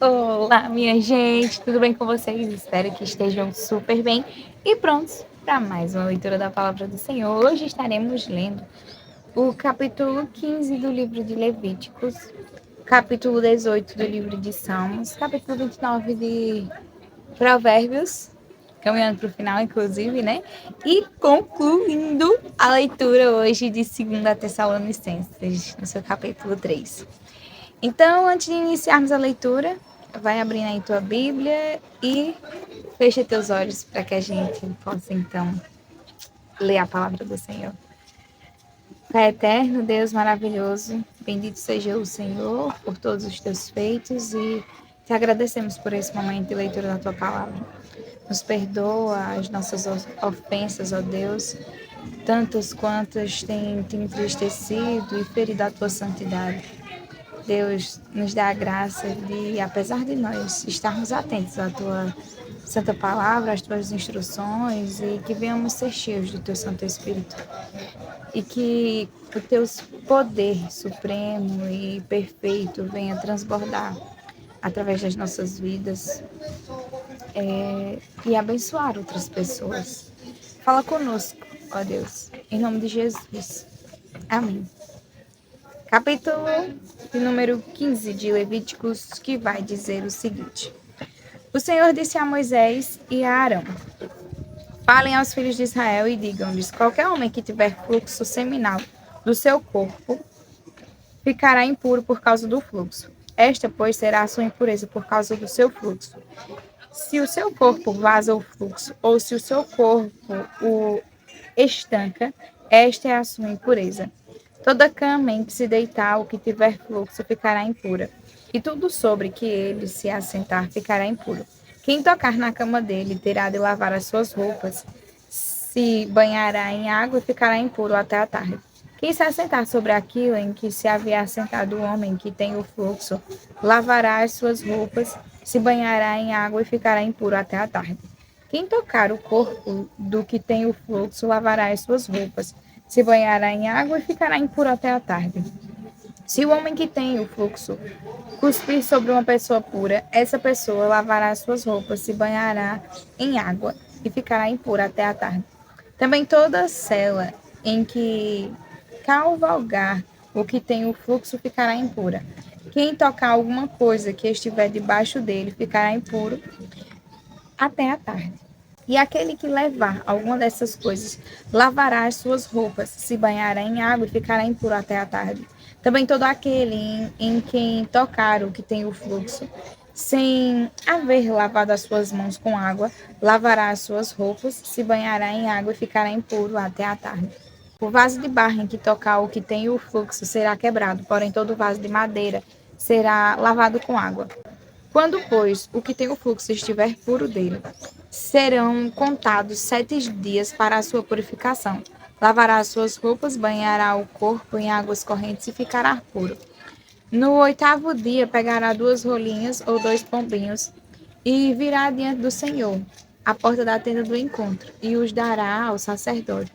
Olá, minha gente, tudo bem com vocês? Espero que estejam super bem e prontos para mais uma leitura da Palavra do Senhor. Hoje estaremos lendo o capítulo 15 do livro de Levíticos, capítulo 18 do livro de Salmos, capítulo 29 de Provérbios, caminhando para o final, inclusive, né? E concluindo a leitura hoje de 2 Tessalonicenses, no seu capítulo 3. Então, antes de iniciarmos a leitura, vai abrindo aí tua Bíblia e fecha teus olhos para que a gente possa, então, ler a palavra do Senhor. Pai eterno, Deus maravilhoso, bendito seja o Senhor por todos os teus feitos e te agradecemos por esse momento de leitura da tua palavra. Nos perdoa as nossas ofensas, ó Deus, tantas quantas têm te entristecido e ferido a tua santidade. Deus nos dá a graça de, apesar de nós estarmos atentos à tua santa palavra, às tuas instruções e que venhamos ser cheios do teu Santo Espírito e que o teu poder supremo e perfeito venha transbordar através das nossas vidas e abençoar outras pessoas. Fala conosco, ó Deus, em nome de Jesus. Amém. Capítulo de número 15 de Levíticos, que vai dizer o seguinte: O Senhor disse a Moisés e a Arão: Falem aos filhos de Israel e digam-lhes: qualquer homem que tiver fluxo seminal do seu corpo ficará impuro por causa do fluxo. Esta, pois, será a sua impureza por causa do seu fluxo. Se o seu corpo vaza o fluxo, ou se o seu corpo o estanca, esta é a sua impureza. Toda cama em que se deitar o que tiver fluxo ficará impura, e tudo sobre que ele se assentar ficará impuro. Quem tocar na cama dele terá de lavar as suas roupas, se banhará em água e ficará impuro até a tarde. Quem se assentar sobre aquilo em que se havia assentado o homem que tem o fluxo, lavará as suas roupas, se banhará em água e ficará impuro até a tarde. Quem tocar o corpo do que tem o fluxo, lavará as suas roupas, se banhará em água e ficará impuro até a tarde. Se o homem que tem o fluxo cuspir sobre uma pessoa pura, essa pessoa lavará as suas roupas, se banhará em água e ficará impura até a tarde. Também toda cela em que cavalgar o que tem o fluxo ficará impura. Quem tocar alguma coisa que estiver debaixo dele ficará impuro até a tarde. E aquele que levar alguma dessas coisas lavará as suas roupas, se banhará em água e ficará impuro até a tarde. Também todo aquele em quem tocar o que tem o fluxo, sem haver lavado as suas mãos com água, lavará as suas roupas, se banhará em água e ficará impuro até a tarde. O vaso de barro em que tocar o que tem o fluxo será quebrado, porém todo vaso de madeira será lavado com água. Quando, pois, o que tem o fluxo estiver puro dele, serão contados 7 dias para a sua purificação. Lavará as suas roupas, banhará o corpo em águas correntes e ficará puro. No 8º dia, pegará 2 rolinhas ou 2 pombinhos e virá diante do Senhor, à porta da tenda do encontro, e os dará ao sacerdote.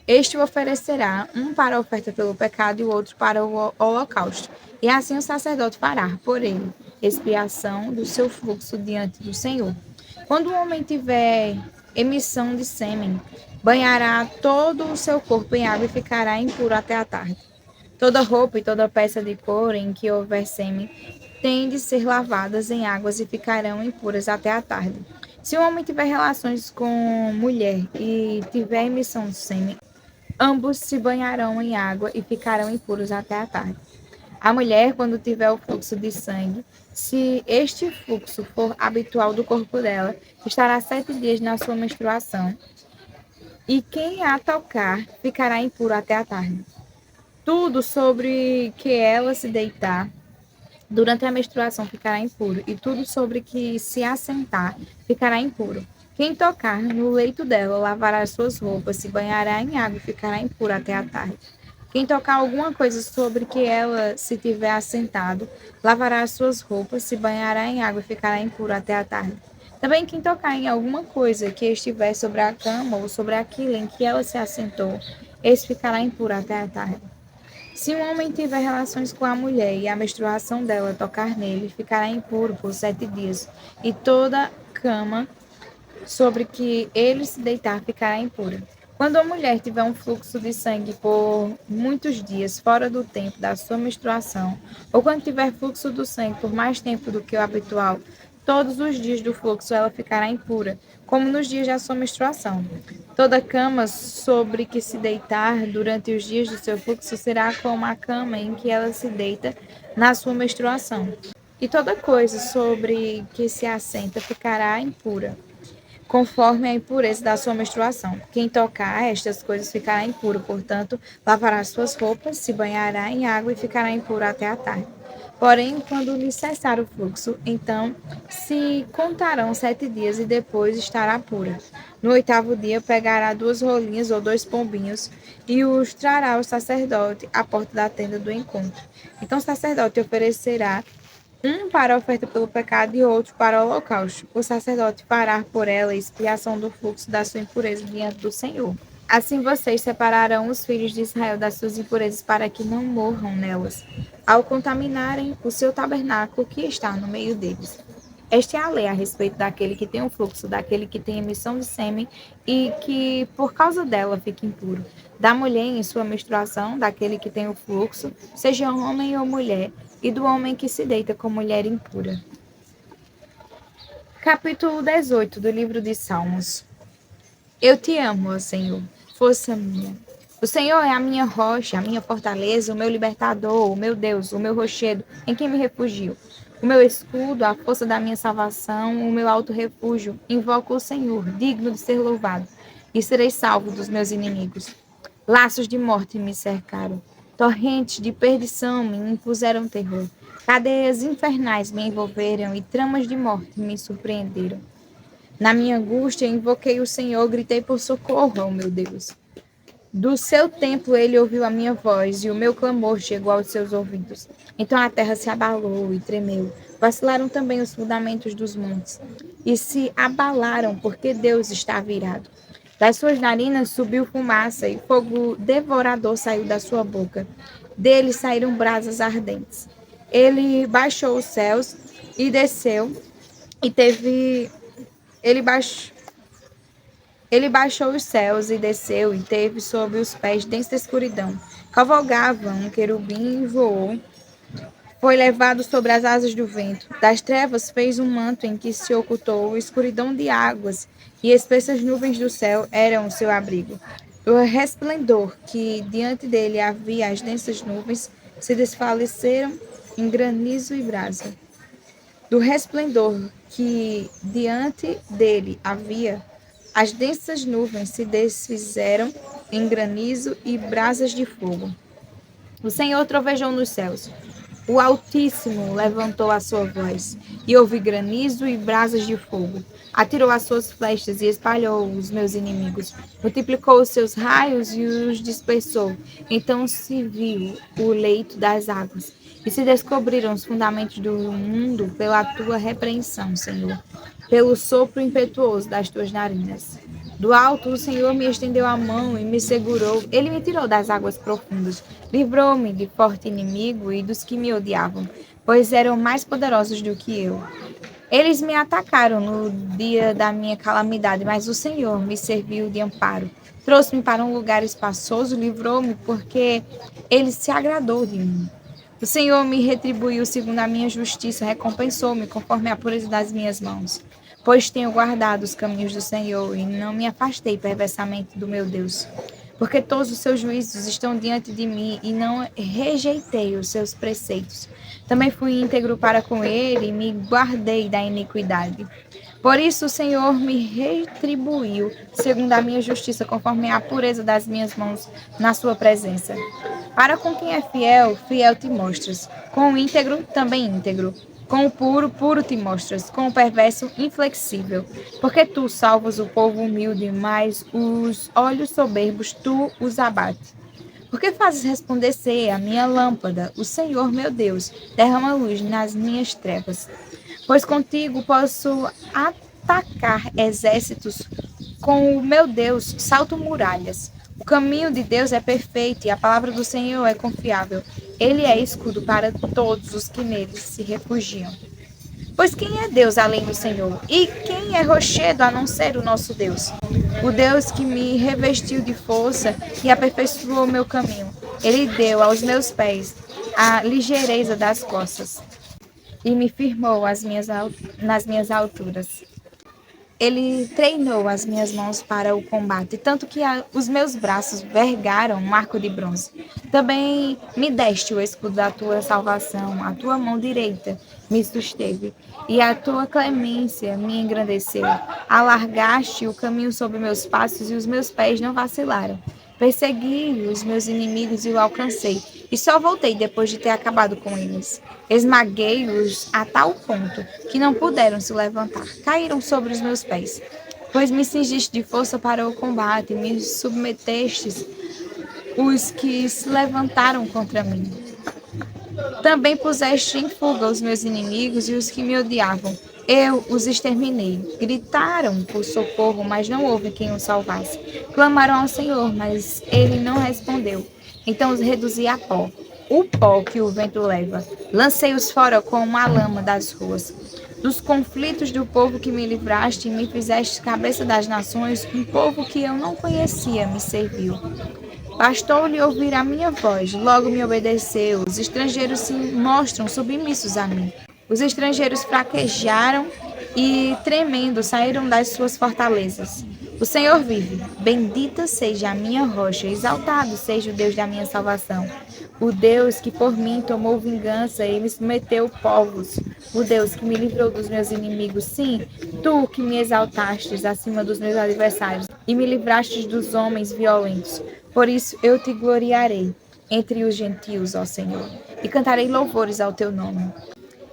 Este o oferecerá, um para a oferta pelo pecado e o outro para o holocausto. E assim o sacerdote fará, por ele, expiação do seu fluxo diante do Senhor. Quando o homem tiver emissão de sêmen, banhará todo o seu corpo em água e ficará impuro até a tarde. Toda roupa e toda peça de couro em que houver sêmen têm de ser lavadas em águas e ficarão impuras até a tarde. Se o homem tiver relações com mulher e tiver emissão de sêmen, ambos se banharão em água e ficarão impuros até a tarde. A mulher, quando tiver o fluxo de sangue, se este fluxo for habitual do corpo dela, estará 7 dias na sua menstruação, e quem a tocar ficará impuro até a tarde. Tudo sobre que ela se deitar durante a menstruação ficará impuro, e tudo sobre que se assentar ficará impuro. Quem tocar no leito dela lavará as suas roupas, se banhará em água e ficará impuro até a tarde. Quem tocar alguma coisa sobre que ela se tiver assentado, lavará as suas roupas, se banhará em água e ficará impuro até a tarde. Também quem tocar em alguma coisa que estiver sobre a cama ou sobre aquilo em que ela se assentou, esse ficará impuro até a tarde. Se um homem tiver relações com a mulher e a menstruação dela tocar nele, ficará impuro por 7 dias, e toda cama sobre que ele se deitar ficará impura. Quando a mulher tiver um fluxo de sangue por muitos dias fora do tempo da sua menstruação, ou quando tiver fluxo do sangue por mais tempo do que o habitual, todos os dias do fluxo ela ficará impura, como nos dias da sua menstruação. Toda cama sobre que se deitar durante os dias do seu fluxo será como a cama em que ela se deita na sua menstruação. E toda coisa sobre que se assenta ficará impura, conforme a impureza da sua menstruação. Quem tocar a estas coisas ficará impuro, portanto, lavará suas roupas, se banhará em água e ficará impuro até a tarde. Porém, quando lhe cessar o fluxo, então se contarão 7 dias e depois estará pura. No 8º dia, pegará 2 rolinhas ou 2 pombinhos e os trará ao sacerdote à porta da tenda do encontro. Então o sacerdote oferecerá um para a oferta pelo pecado e outro para o holocausto. O sacerdote fará por ela a expiação do fluxo da sua impureza diante do Senhor. Assim vocês separarão os filhos de Israel das suas impurezas para que não morram nelas, ao contaminarem o seu tabernáculo que está no meio deles. Esta é a lei a respeito daquele que tem o fluxo, daquele que tem emissão de sêmen e que, por causa dela, fica impuro. Da mulher em sua menstruação, daquele que tem o fluxo, seja homem ou mulher, e do homem que se deita com mulher impura. Capítulo 18 do livro de Salmos. Eu te amo, ó Senhor, força minha. O Senhor é a minha rocha, a minha fortaleza, o meu libertador, o meu Deus, o meu rochedo, em quem me refugio. O meu escudo, a força da minha salvação, o meu alto refúgio. Invoco o Senhor, digno de ser louvado, e serei salvo dos meus inimigos. Laços de morte me cercaram, torrentes de perdição me impuseram terror. Cadeias infernais me envolveram e tramas de morte me surpreenderam. Na minha angústia, invoquei o Senhor, gritei por socorro ao meu Deus. Do seu templo ele ouviu a minha voz e o meu clamor chegou aos seus ouvidos. Então a terra se abalou e tremeu. Vacilaram também os fundamentos dos montes e se abalaram porque Deus estava irado. Das suas narinas subiu fumaça e fogo devorador saiu da sua boca. Dele saíram brasas ardentes. Ele baixou os céus e desceu e teve ele baixou Ele baixou os céus e desceu e teve sob os pés densa escuridão. Cavalgava um querubim e voou. Foi levado sobre as asas do vento. Das trevas fez um manto em que se ocultou, escuridão de águas e espessas nuvens do céu eram o seu abrigo. Do resplendor que diante dele havia as densas nuvens se desfaleceram em granizo e brasa. Do resplendor que diante dele havia, as densas nuvens se desfizeram em granizo e brasas de fogo. O Senhor trovejou nos céus. O Altíssimo levantou a sua voz, e houve granizo e brasas de fogo. Atirou as suas flechas e espalhou os meus inimigos. Multiplicou os seus raios e os dispersou. Então se viu o leito das águas, e se descobriram os fundamentos do mundo pela tua repreensão, Senhor, pelo sopro impetuoso das tuas narinas. Do alto o Senhor me estendeu a mão e me segurou. Ele me tirou das águas profundas. Livrou-me de forte inimigo e dos que me odiavam, pois eram mais poderosos do que eu. Eles me atacaram no dia da minha calamidade, mas o Senhor me serviu de amparo. Trouxe-me para um lugar espaçoso, livrou-me, porque ele se agradou de mim. O Senhor me retribuiu segundo a minha justiça, recompensou-me conforme a pureza das minhas mãos. Pois tenho guardado os caminhos do Senhor e não me afastei perversamente do meu Deus. Porque todos os seus juízos estão diante de mim e não rejeitei os seus preceitos. Também fui íntegro para com ele e me guardei da iniquidade. Por isso o Senhor me retribuiu segundo a minha justiça, conforme a pureza das minhas mãos na sua presença. Para com quem é fiel, fiel te mostras. Com o íntegro, também íntegro. Com o puro, puro te mostras. Com o perverso, inflexível. Porque tu salvas o povo humilde, mas os olhos soberbos tu os abates. Porque fazes resplandecer a minha lâmpada, o Senhor meu Deus, derrama luz nas minhas trevas. Pois contigo posso atacar exércitos, com o meu Deus salto muralhas. O caminho de Deus é perfeito e a palavra do Senhor é confiável. Ele é escudo para todos os que nele se refugiam. Pois quem é Deus além do Senhor? E quem é rochedo a não ser o nosso Deus? O Deus que me revestiu de força e aperfeiçoou meu caminho. Ele deu aos meus pés a ligeireza das costas e me firmou nas minhas alturas. Ele treinou as minhas mãos para o combate, tanto que os meus braços vergaram um arco de bronze. Também me deste o escudo da tua salvação, a tua mão direita me susteve, e a tua clemência me engrandeceu. Alargaste o caminho sobre meus passos, e os meus pés não vacilaram. Persegui os meus inimigos e o alcancei, e só voltei depois de ter acabado com eles. Esmaguei-os a tal ponto que não puderam se levantar. Caíram sobre os meus pés. Pois me cingiste de força para o combate, me submetestes os que se levantaram contra mim. Também puseste em fuga os meus inimigos e os que me odiavam. Eu os exterminei. Gritaram por socorro, mas não houve quem os salvasse. Clamaram ao Senhor, mas ele não respondeu. Então os reduzi a pó, o pó que o vento leva. Lancei-os fora como a lama das ruas. Dos conflitos do povo que me livraste, me fizeste cabeça das nações, um povo que eu não conhecia me serviu. Bastou-lhe ouvir a minha voz, logo me obedeceu. Os estrangeiros se mostram submissos a mim. Os estrangeiros fraquejaram e, tremendo, saíram das suas fortalezas. O Senhor vive. Bendita seja a minha rocha, exaltado seja o Deus da minha salvação. O Deus que por mim tomou vingança e me submeteu povos. O Deus que me livrou dos meus inimigos. Sim, tu que me exaltastes acima dos meus adversários e me livrastes dos homens violentos. Por isso eu te gloriarei entre os gentios, ó Senhor, e cantarei louvores ao teu nome.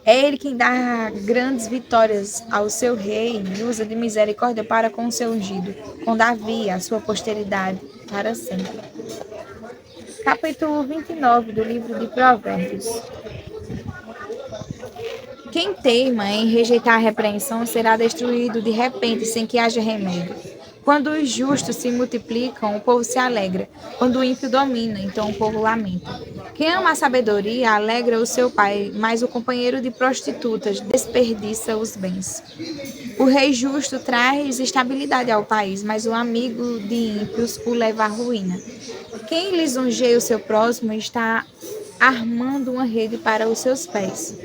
É ele quem dá grandes vitórias ao seu rei e usa de misericórdia para com o seu ungido, com Davi, a sua posteridade, para sempre. Capítulo 29 do livro de Provérbios. Quem teima em rejeitar a repreensão será destruído de repente, sem que haja remédio. Quando os justos se multiplicam, o povo se alegra. Quando o ímpio domina, então o povo lamenta. Quem ama a sabedoria alegra o seu pai, mas o companheiro de prostitutas desperdiça os bens. O rei justo traz estabilidade ao país, mas o amigo de ímpios o leva à ruína. Quem lisonjeia o seu próximo está armando uma rede para os seus pés.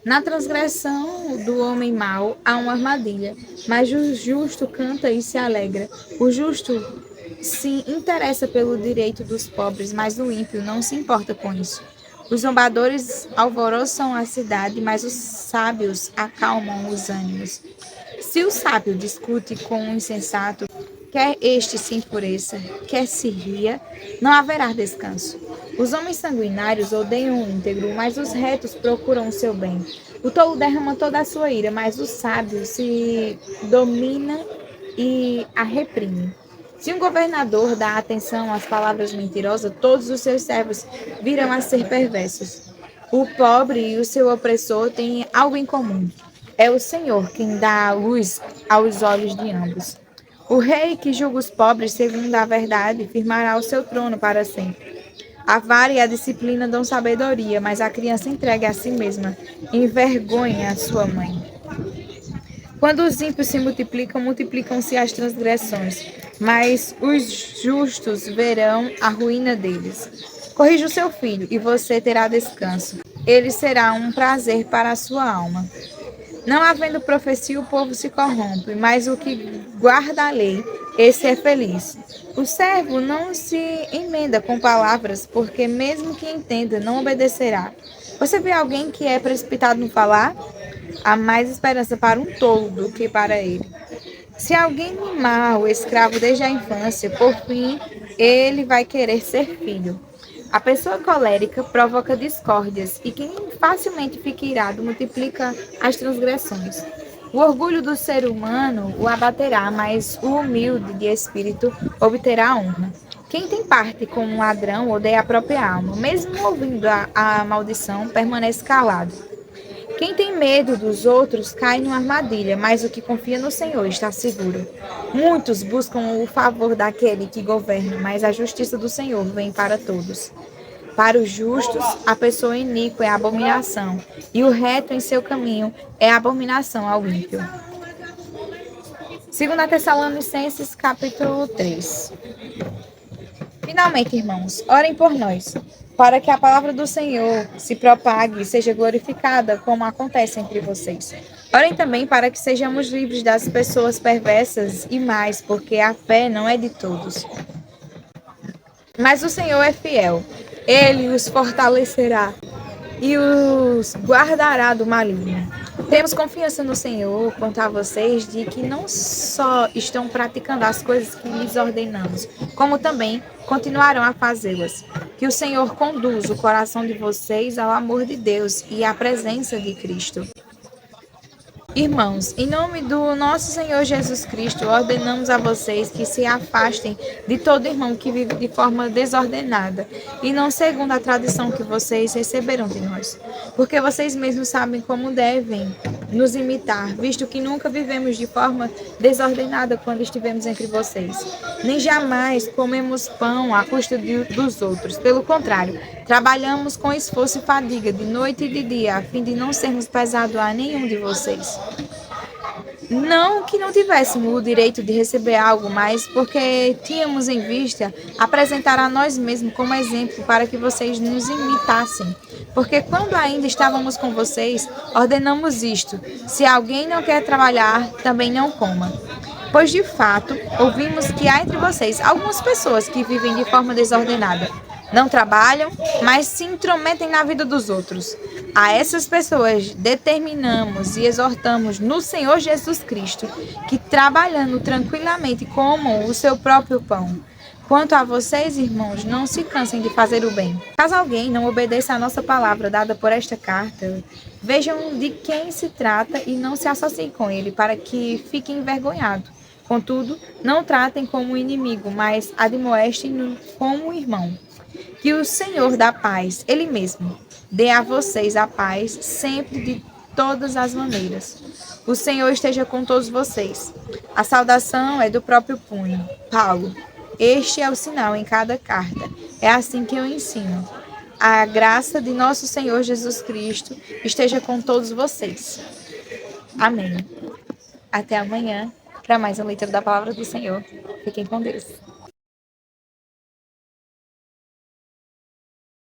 Na transgressão do homem mau há uma armadilha, mas o justo canta e se alegra. O justo se interessa pelo direito dos pobres, mas o ímpio não se importa com isso. Os zombadores alvoroçam a cidade, mas os sábios acalmam os ânimos. Se o sábio discute com o insensato, quer este se enfureça, quer se ria, não haverá descanso. Os homens sanguinários odeiam o íntegro, mas os retos procuram o seu bem. O tolo derrama toda a sua ira, mas o sábio se domina e a reprime. Se um governador dá atenção às palavras mentirosas, todos os seus servos virão a ser perversos. O pobre e o seu opressor têm algo em comum. É o Senhor quem dá a luz aos olhos de ambos. O rei que julga os pobres segundo a verdade firmará o seu trono para sempre. A vara e a disciplina dão sabedoria, mas a criança entregue a si mesma envergonha a sua mãe. Quando os ímpios se multiplicam, multiplicam-se as transgressões, mas os justos verão a ruína deles. Corrija o seu filho, e você terá descanso. Ele será um prazer para a sua alma. Não havendo profecia, o povo se corrompe, mas o que guarda a lei, esse é feliz. O servo não se emenda com palavras, porque mesmo que entenda, não obedecerá. Você vê alguém que é precipitado no falar? Há mais esperança para um tolo do que para ele. Se alguém mimar o escravo desde a infância, por fim, ele vai querer ser filho. A pessoa colérica provoca discórdias, e quem facilmente fica irado multiplica as transgressões. O orgulho do ser humano o abaterá, mas o humilde de espírito obterá honra. Quem tem parte com um ladrão odeia a própria alma. Mesmo ouvindo a maldição, permanece calado. Quem tem medo dos outros cai numa armadilha, mas o que confia no Senhor está seguro. Muitos buscam o favor daquele que governa, mas a justiça do Senhor vem para todos. Para os justos, a pessoa iníqua é abominação, e o reto em seu caminho é abominação ao ímpio. 2 Tessalonicenses, capítulo 3. Finalmente, irmãos, orem por nós, para que a palavra do Senhor se propague e seja glorificada, como acontece entre vocês. Orem também para que sejamos livres das pessoas perversas e mais, porque a fé não é de todos. Mas o Senhor é fiel. Ele os fortalecerá e os guardará do maligno. Temos confiança no Senhor quanto a vocês de que não só estão praticando as coisas que lhes ordenamos, como também continuarão a fazê-las. Que o Senhor conduza o coração de vocês ao amor de Deus e à presença de Cristo. Irmãos, em nome do nosso Senhor Jesus Cristo, ordenamos a vocês que se afastem de todo irmão que vive de forma desordenada e não segundo a tradição que vocês receberam de nós, porque vocês mesmos sabem como devem nos imitar, visto que nunca vivemos de forma desordenada quando estivemos entre vocês. Nem jamais comemos pão à custa dos outros. Pelo contrário, trabalhamos com esforço e fadiga de noite e de dia, a fim de não sermos pesados a nenhum de vocês. Não que não tivéssemos o direito de receber algo, mas porque tínhamos em vista apresentar a nós mesmos como exemplo para que vocês nos imitassem. Porque quando ainda estávamos com vocês, ordenamos isto: se alguém não quer trabalhar, também não coma. Pois de fato, ouvimos que há entre vocês algumas pessoas que vivem de forma desordenada. Não trabalham, mas se intrometem na vida dos outros. A essas pessoas determinamos e exortamos no Senhor Jesus Cristo que, trabalhando tranquilamente, comam o seu próprio pão. Quanto a vocês, irmãos, não se cansem de fazer o bem. Caso alguém não obedeça à nossa palavra dada por esta carta, vejam de quem se trata e não se associem com ele, para que fique envergonhado. Contudo, não tratem como inimigo, mas admoestem-no como irmão. Que o Senhor da paz, Ele mesmo, dê a vocês a paz sempre de todas as maneiras. O Senhor esteja com todos vocês. A saudação é do próprio punho. Paulo. Este é o sinal em cada carta. É assim que eu ensino. A graça de nosso Senhor Jesus Cristo esteja com todos vocês. Amém. Até amanhã para mais uma leitura da palavra do Senhor. Fiquem com Deus.